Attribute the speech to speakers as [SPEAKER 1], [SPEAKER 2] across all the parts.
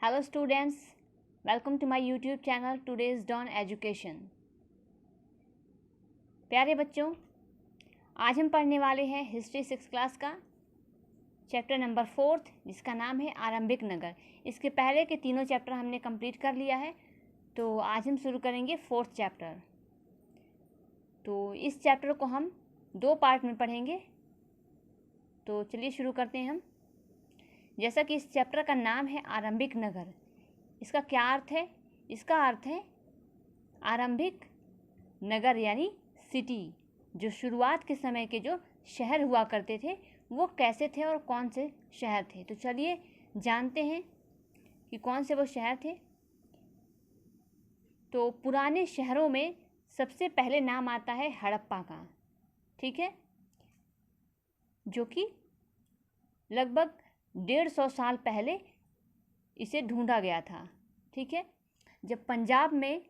[SPEAKER 1] Hello students, welcome to my YouTube channel Today's Dawn Education। प्यारे बच्चों, आज हम पढ़ने वाले हैं हिस्ट्री 6 क्लास का चैप्टर नंबर 4 जिसका नाम है आरंभिक नगर। इसके पहले के तीनों चैप्टर हमने कंप्लीट कर लिया है, तो आज हम शुरू करेंगे 4th चैप्टर। तो इस चैप्टर को हम 2 पार्ट में पढ़ेंगे। तो चलिए शुरू करते हैं हम। जैसा कि इस चैप्टर का नाम है आरंभिक नगर, इसका क्या अर्थ है? इसका अर्थ है आरंभिक नगर यानी सिटी। जो शुरुआत के समय के जो शहर हुआ करते थे वो कैसे थे और कौन से शहर थे। तो चलिए जानते हैं कि कौन से वो शहर थे। तो पुराने शहरों में सबसे पहले नाम आता है हड़प्पा का, ठीक है, जो कि लगभग 150 साल पहले इसे ढूंढा गया था, ठीक है। जब पंजाब में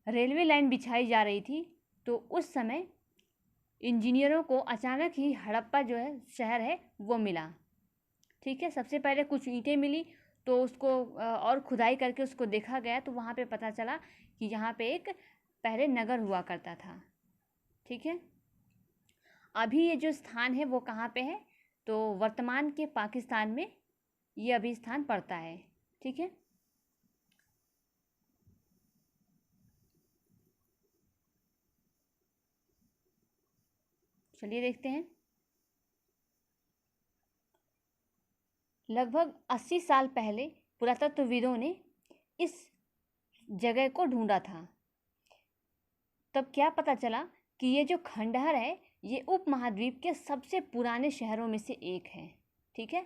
[SPEAKER 1] रेलवे लाइन बिछाई जा रही थी तो उस समय इंजीनियरों को अचानक ही हड़प्पा जो है शहर है वो मिला, ठीक है। सबसे पहले कुछ ईंटें मिली तो उसको और खुदाई करके उसको देखा गया तो वहाँ पे पता चला कि यहाँ पे एक पहले नगर हुआ करता था, ठीक है। अभी ये जो स्थान है वो कहाँ पे है? तो वर्तमान के पाकिस्तान में ये अभी स्थान पड़ता है, ठीक है। चलिए देखते हैं। लगभग 80 साल पहले पुरातत्वविदों ने इस जगह को ढूंढा था। तब क्या पता चला कि ये जो खंडहर है ये उपमहाद्वीप के सबसे पुराने शहरों में से एक है, ठीक है।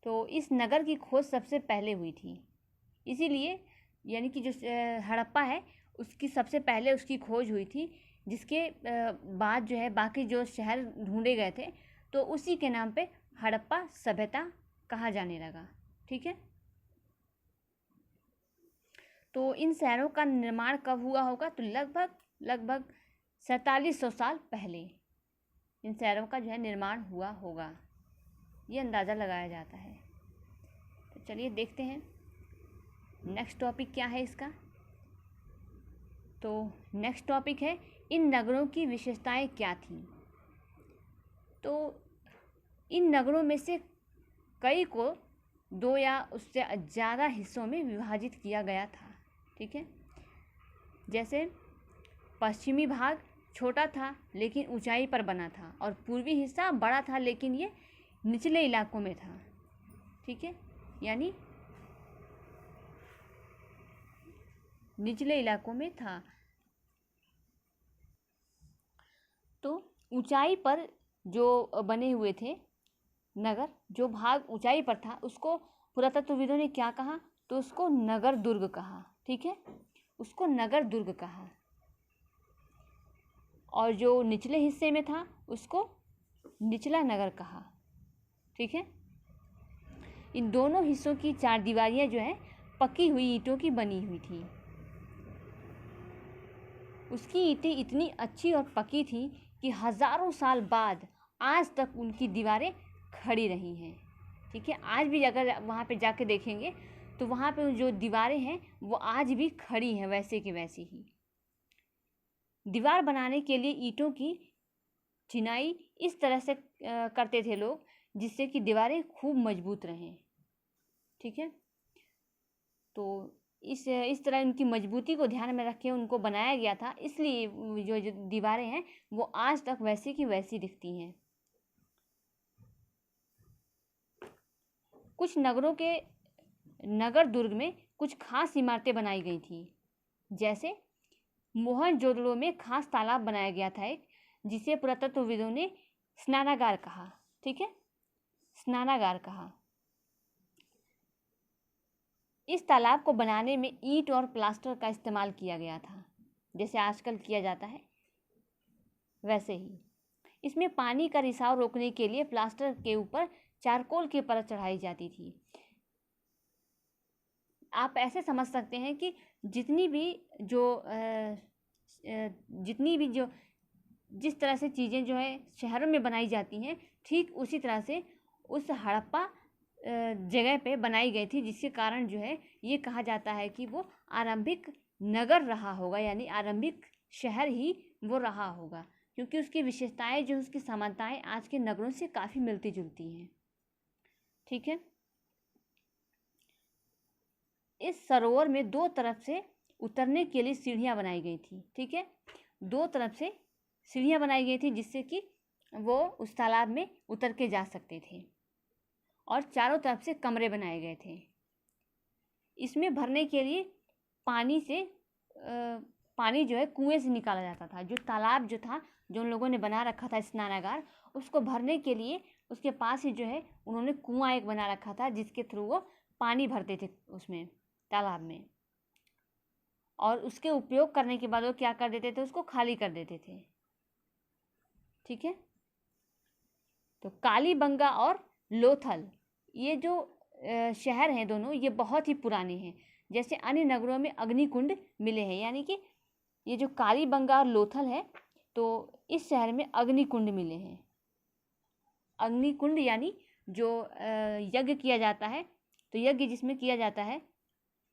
[SPEAKER 1] तो इस नगर की खोज सबसे पहले हुई थी, इसीलिए यानी कि जो हड़प्पा है उसकी सबसे पहले उसकी खोज हुई थी, जिसके बाद जो है बाकी जो शहर ढूंढे गए थे तो उसी के नाम पे हड़प्पा सभ्यता कहा जाने लगा, ठीक है। तो इन शहरों का निर्माण कब हुआ होगा? तो लगभग 4700 साल पहले इन शहरों का जो है निर्माण हुआ होगा, ये अंदाज़ा लगाया जाता है। तो चलिए देखते हैं नेक्स्ट टॉपिक क्या है इसका। तो नेक्स्ट टॉपिक है इन नगरों की विशेषताएं क्या थीं। तो इन नगरों में से कई को 2 या उससे ज़्यादा हिस्सों में विभाजित किया गया था, ठीक है। जैसे पश्चिमी भाग छोटा था लेकिन ऊंचाई पर बना था और पूर्वी हिस्सा बड़ा था लेकिन ये निचले इलाकों में था, ठीक है, यानी निचले इलाकों में था। तो ऊंचाई पर जो बने हुए थे नगर, जो भाग ऊंचाई पर था उसको पुरातत्वविदों ने क्या कहा? तो उसको नगर दुर्ग कहा, ठीक है, उसको नगर दुर्ग कहा। और जो निचले हिस्से में था उसको निचला नगर कहा, ठीक है। इन दोनों हिस्सों की चारदीवारियां जो है पकी हुई ईंटों की बनी हुई थी। उसकी ईंटें इतनी अच्छी और पकी थी कि हज़ारों साल बाद आज तक उनकी दीवारें खड़ी रही हैं, ठीक है। आज भी अगर वहाँ पे जाके देखेंगे तो वहाँ पे जो दीवारें हैं वो आज भी खड़ी हैं वैसे की वैसी ही। दीवार बनाने के लिए ईंटों की चिनाई इस तरह से करते थे लोग जिससे कि दीवारें खूब मजबूत रहें, ठीक है। तो इस तरह उनकी मजबूती को ध्यान में रख के उनको बनाया गया था, इसलिए जो दीवारें हैं वो आज तक वैसी की वैसी दिखती हैं। कुछ नगरों के नगर दुर्ग में कुछ खास इमारतें बनाई गई थी। जैसे मोहनजोदड़ो में खास तालाब बनाया गया था एक, जिसे पुरातत्वविदों ने स्नानागार कहा, ठीक है, स्नानागार कहा। इस तालाब को बनाने में ईंट और प्लास्टर का इस्तेमाल किया गया था, जैसे आजकल किया जाता है वैसे ही। इसमें पानी का रिसाव रोकने के लिए प्लास्टर के ऊपर चारकोल की परत चढ़ाई जाती थी। आप ऐसे समझ सकते हैं कि जितनी भी जो जिस तरह से चीज़ें जो है शहरों में बनाई जाती हैं, ठीक उसी तरह से उस हड़प्पा जगह पे बनाई गई थी, जिसके कारण जो है ये कहा जाता है कि वो आरंभिक नगर रहा होगा, यानी आरंभिक शहर ही वो रहा होगा, क्योंकि उसकी विशेषताएं जो उसकी समानताएं आज के नगरों से काफ़ी मिलती जुलती हैं। ठीक है। इस सरोवर में दो तरफ से उतरने के लिए सीढ़ियाँ बनाई गई थी। ठीक है, दो तरफ से सीढ़ियाँ बनाई गई थी जिससे कि वो उस तालाब में उतर के जा सकते थे, और चारों तरफ से कमरे बनाए गए थे। इसमें भरने के लिए पानी जो है कुएं से निकाला जाता था। जो तालाब जो था, जो उन लोगों ने बना रखा था स्नानागार, उसको भरने के लिए उसके पास ही जो है उन्होंने कुआं एक बना रखा था, जिसके थ्रू वो पानी भरते थे उसमें, तालाब में। और उसके उपयोग करने के बाद वो क्या कर देते थे, उसको खाली कर देते थे। ठीक है। तो कालीबंगा और लोथल, ये जो शहर हैं दोनों, ये बहुत ही पुराने हैं। जैसे अन्य नगरों में अग्निकुंड मिले हैं, यानी कि ये जो कालीबंगा और लोथल है, तो इस शहर में अग्निकुंड मिले हैं। अग्निकुंड यानी जो यज्ञ किया जाता है, तो यज्ञ जिसमें किया जाता है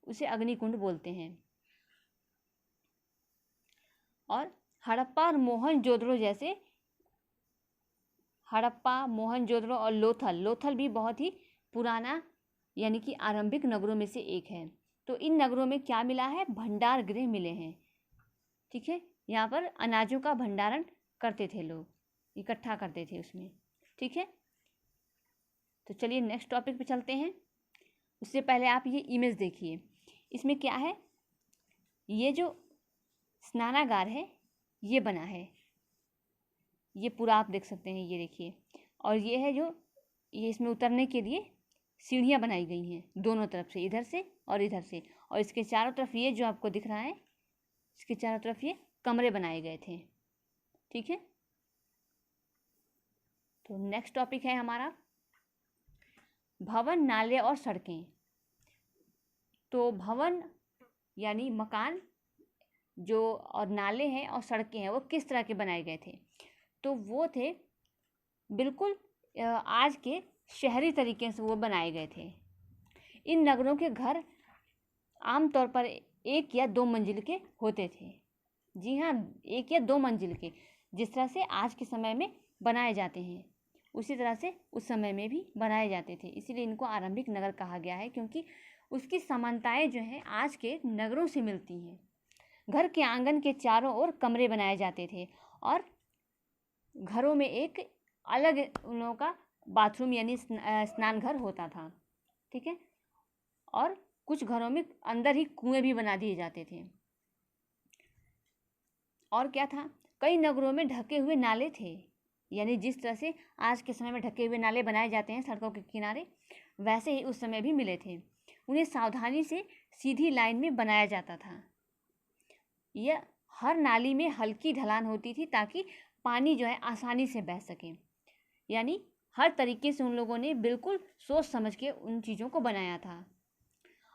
[SPEAKER 1] उसे अग्निकुंड बोलते हैं। और हड़प्पा और मोहनजोदड़ो और लोथल भी बहुत ही पुराना यानी कि आरंभिक नगरों में से एक है। तो इन नगरों में क्या मिला है, भंडार गृह मिले हैं। ठीक है, यहाँ पर अनाजों का भंडारण करते थे लोग, इकट्ठा करते थे उसमें। ठीक है, तो चलिए नेक्स्ट टॉपिक पे चलते हैं। उससे पहले आप ये इमेज देखिए, इसमें क्या है, ये जो स्नानागार है ये बना है, ये पूरा आप देख सकते हैं, ये देखिए। और ये है जो ये इसमें उतरने के लिए सीढ़ियाँ बनाई गई हैं दोनों तरफ से, इधर से और इधर से। और इसके चारों तरफ ये जो आपको दिख रहा है, इसके चारों तरफ ये कमरे बनाए गए थे। ठीक है, तो नेक्स्ट टॉपिक है हमारा भवन, नाले और सड़कें। तो भवन यानी मकान जो, और नाले हैं और सड़कें हैं, वो किस तरह के बनाए गए थे, तो वो थे बिल्कुल आज के शहरी तरीके से वो बनाए गए थे। इन नगरों के घर आमतौर पर 1 या 2 मंजिल के होते थे। जी हाँ, 1 या 2 मंजिल के, जिस तरह से आज के समय में बनाए जाते हैं उसी तरह से उस समय में भी बनाए जाते थे। इसीलिए इनको आरंभिक नगर कहा गया है, क्योंकि उसकी समानताएं जो हैं आज के नगरों से मिलती हैं। घर के आंगन के चारों ओर कमरे बनाए जाते थे, और घरों में एक अलग उन लोगों का बाथरूम यानी स्नान घर होता था। ठीक है, और कुछ घरों में अंदर ही कुएं भी बना दिए जाते थे। और क्या था, कई नगरों में ढके हुए नाले थे, यानी जिस तरह से आज के समय में ढके हुए नाले बनाए जाते हैं सड़कों के किनारे, वैसे ही उस समय भी मिले थे। उन्हें सावधानी से सीधी लाइन में बनाया जाता था। यह हर नाली में हल्की ढलान होती थी ताकि पानी जो है आसानी से बह सके। यानी हर तरीके से उन लोगों ने बिल्कुल सोच समझ के उन चीज़ों को बनाया था।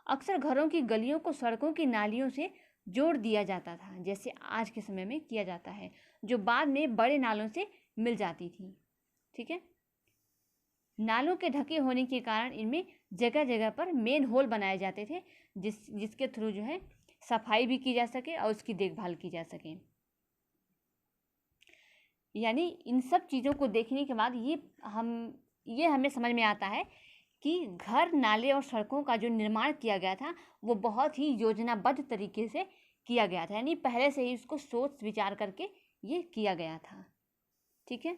[SPEAKER 1] अक्सर घरों की गलियों को सड़कों की नालियों से जोड़ दिया जाता था, जैसे आज के समय में किया जाता है, जो बाद में बड़े नालों से मिल जाती थी। ठीक है, नालों के ढके होने के कारण इनमें जगह जगह पर मेन होल बनाए जाते थे, जिसके थ्रू जो है सफाई भी की जा सके और उसकी देखभाल की जा सके। यानी इन सब चीज़ों को देखने के बाद ये हमें समझ में आता है कि घर, नाले और सड़कों का जो निर्माण किया गया था वो बहुत ही योजनाबद्ध तरीके से किया गया था, यानी पहले से ही उसको सोच विचार करके ये किया गया था। ठीक है,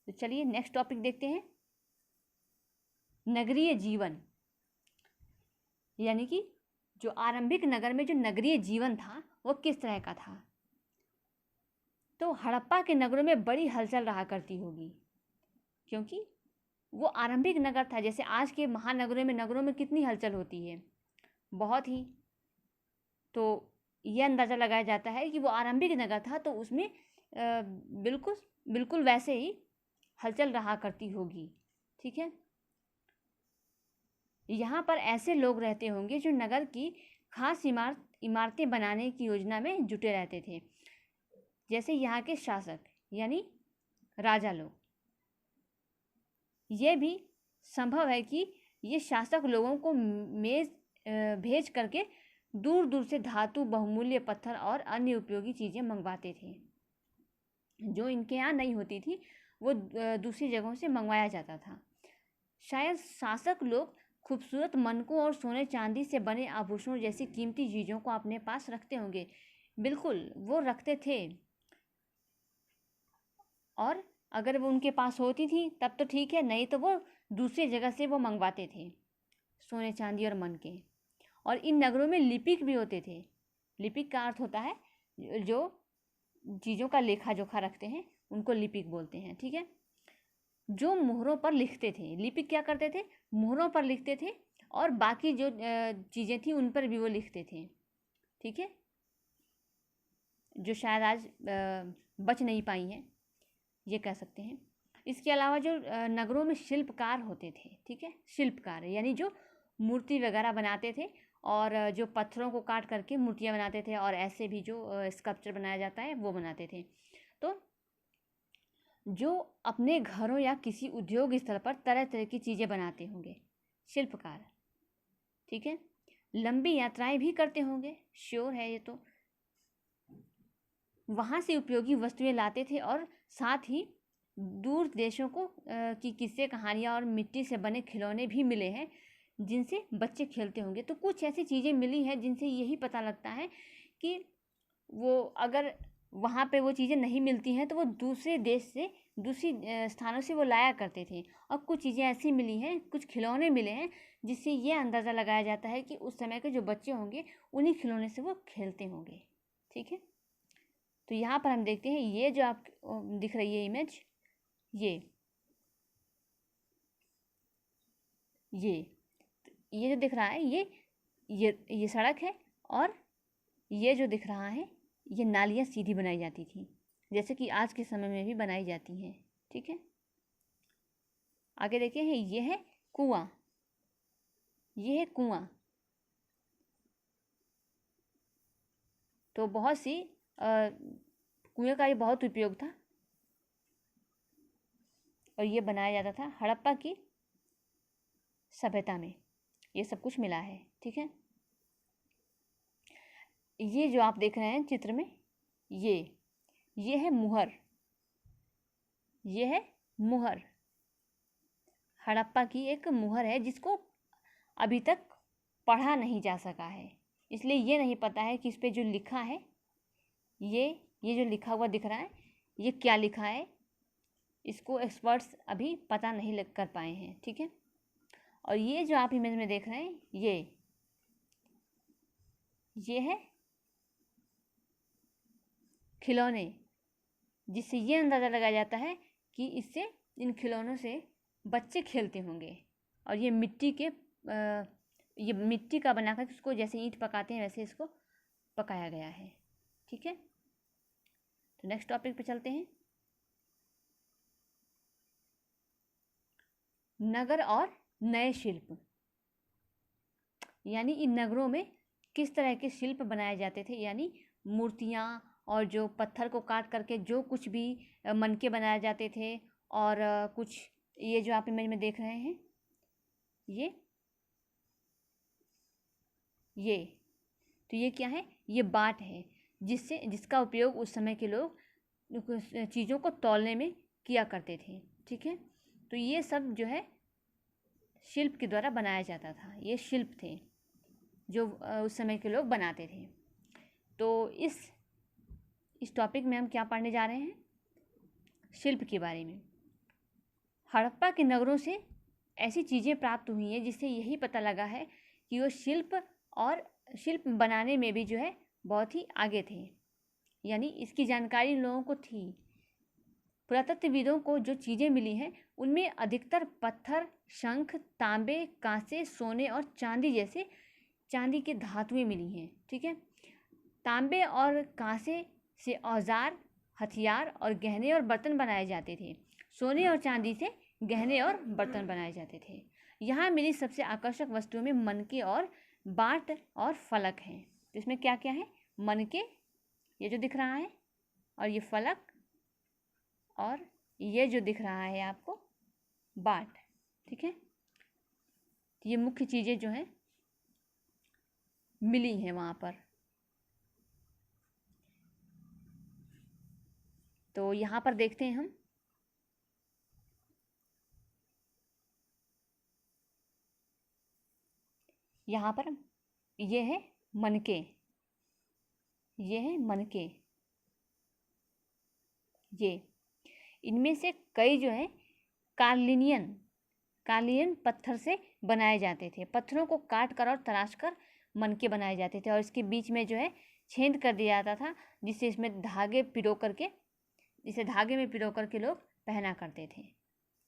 [SPEAKER 1] तो चलिए नेक्स्ट टॉपिक देखते हैं, नगरीय जीवन। यानी कि जो आरंभिक नगर में जो नगरीय जीवन था वो किस तरह का था। तो हड़प्पा के नगरों में बड़ी हलचल रहा करती होगी, क्योंकि वो आरंभिक नगर था। जैसे आज के महानगरों में, नगरों में कितनी हलचल होती है, बहुत ही। तो यह अंदाज़ा लगाया जाता है कि वो आरंभिक नगर था, तो उसमें बिल्कुल वैसे ही हलचल रहा करती होगी। ठीक है, यहाँ पर ऐसे लोग रहते होंगे जो नगर की खास इमारतें बनाने की योजना में जुटे रहते थे, जैसे यहाँ के शासक यानी राजा लोग। ये भी संभव है कि ये शासक लोगों को मेज भेज करके दूर दूर से धातु, बहुमूल्य पत्थर और अन्य उपयोगी चीज़ें मंगवाते थे। जो इनके यहाँ नहीं होती थी वो दूसरी जगहों से मंगवाया जाता था। शायद शासक लोग खूबसूरत मनकों और सोने चांदी से बने आभूषणों जैसी कीमती चीज़ों को अपने पास रखते होंगे। बिल्कुल वो रखते थे, और अगर वो उनके पास होती थी तब तो ठीक है, नहीं तो वो दूसरी जगह से वो मंगवाते थे सोने चांदी और मन के। और इन नगरों में लिपिक भी होते थे। लिपिक का अर्थ होता है जो चीज़ों का लेखा जोखा रखते हैं, उनको लिपिक बोलते हैं, ठीक है। जो मोहरों पर लिखते थे, लिपिक क्या करते थे, मोहरों पर लिखते थे और बाकी जो चीज़ें थी उन पर भी वो लिखते थे, ठीक है, जो शायद आज बच नहीं पाई हैं, ये कह सकते हैं। इसके अलावा जो नगरों में शिल्पकार होते थे, ठीक है, शिल्पकार यानी जो मूर्ति वगैरह बनाते थे और जो पत्थरों को काट करके मूर्तियाँ बनाते थे और ऐसे भी जो स्कल्पचर बनाया जाता है वो बनाते थे। तो जो अपने घरों या किसी उद्योग स्थल पर तरह तरह की चीज़ें बनाते होंगे, शिल्पकार, ठीक है। लंबी यात्राएं भी करते होंगे, श्योर है ये तो। वहाँ से उपयोगी वस्तुएं लाते थे और साथ ही दूर देशों को की किस्से कहानियाँ और मिट्टी से बने खिलौने भी मिले हैं जिनसे बच्चे खेलते होंगे। तो कुछ ऐसी चीज़ें मिली हैं जिनसे यही पता लगता है कि वो अगर वहाँ पे वो चीज़ें नहीं मिलती हैं तो वो दूसरे देश से, दूसरी स्थानों से वो लाया करते थे। और कुछ चीज़ें ऐसी मिली हैं, कुछ खिलौने मिले हैं जिससे ये अंदाज़ा लगाया जाता है कि उस समय के जो बच्चे होंगे उन्हीं खिलौने से वो खेलते होंगे, ठीक है। तो यहाँ पर हम देखते हैं ये जो आप दिख रही है इमेज, ये जो दिख रहा है ये सड़क है, और ये जो दिख रहा है ये नालियाँ सीधी बनाई जाती थी जैसे कि आज के समय में भी बनाई जाती हैं, ठीक है। आगे देखिए है ये है कुआं, ये है कुआं। तो बहुत सी कुएं का ये बहुत उपयोग था और ये बनाया जाता था हड़प्पा की सभ्यता में। ये सब कुछ मिला है, ठीक है। ये जो आप देख रहे हैं चित्र में, ये है मुहर, ये है मुहर, हड़प्पा की एक मुहर है जिसको अभी तक पढ़ा नहीं जा सका है, इसलिए ये नहीं पता है कि इस पे जो लिखा है, ये जो लिखा हुआ दिख रहा है ये क्या लिखा है, इसको एक्सपर्ट्स अभी पता नहीं लग कर पाए हैं, ठीक है। और ये जो आप इमेज में देख रहे हैं ये है खिलौने, जिससे ये अंदाज़ा लगाया जाता है कि इससे, इन खिलौनों से बच्चे खेलते होंगे। और ये ये मिट्टी का बनाकर इसको जैसे ईंट पकाते हैं वैसे इसको पकाया गया है, ठीक है। तो नेक्स्ट टॉपिक पे चलते हैं, नगर और नए शिल्प। यानी इन नगरों में किस तरह के शिल्प बनाए जाते थे, यानी मूर्तियाँ और जो पत्थर को काट करके जो कुछ भी मनके बनाए जाते थे। और कुछ ये जो आप इमेज में देख रहे हैं ये तो ये क्या है, ये बाट है जिसका उपयोग उस समय के लोग चीज़ों को तौलने में किया करते थे, ठीक है। तो ये सब जो है शिल्प के द्वारा बनाया जाता था, ये शिल्प थे जो उस समय के लोग बनाते थे। तो इस टॉपिक में हम क्या पढ़ने जा रहे हैं, शिल्प के बारे में। हड़प्पा के नगरों से ऐसी चीज़ें प्राप्त हुई हैं जिससे यही पता लगा है कि वो शिल्प बनाने में भी जो है बहुत ही आगे थे, यानी इसकी जानकारी लोगों को थी। पुरातत्वविदों को जो चीज़ें मिली हैं उनमें अधिकतर पत्थर, शंख, तांबे, कांसे, सोने और चांदी के धातुएं मिली हैं, ठीक है। तांबे और कांसे से औजार, हथियार और गहने और बर्तन बनाए जाते थे। सोने और चांदी से गहने और बर्तन बनाए जाते थे। यहाँ मिली सबसे आकर्षक वस्तुओं में मनके और बाट और फलक हैं। तो इसमें क्या क्या है, मनके ये जो दिख रहा है, और ये फलक, और ये जो दिख रहा है आपको बाट, ठीक है। ये मुख्य चीज़ें जो हैं मिली हैं वहाँ पर। तो यहाँ पर देखते हैं हम, यहाँ पर ये है मनके, ये है मनके, ये इनमें से कई जो है कार्लियन पत्थर से बनाए जाते थे। पत्थरों को काट कर और तराश कर मनके बनाए जाते थे और इसके बीच में जो है छेद कर दिया जाता था, जिससे इसमें धागे में पिरो करके लोग पहना करते थे।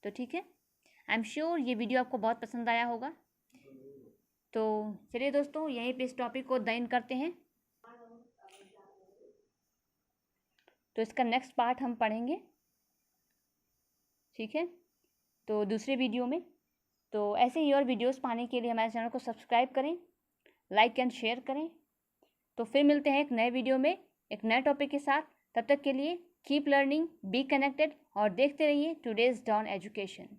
[SPEAKER 1] तो ठीक है, आई एम श्योर ये वीडियो आपको बहुत पसंद आया होगा। तो चलिए दोस्तों, यहीं पे इस टॉपिक को दाइन करते हैं। तो इसका नेक्स्ट पार्ट हम पढ़ेंगे, ठीक है, तो दूसरे वीडियो में। तो ऐसे ही और वीडियोस पाने के लिए हमारे चैनल को सब्सक्राइब करें, लाइक एंड शेयर करें। तो फिर मिलते हैं एक नए वीडियो में एक नए टॉपिक के साथ। तब तक के लिए कीप लर्निंग, बी कनेक्टेड और देखते रहिए टुडेज डॉन एजुकेशन।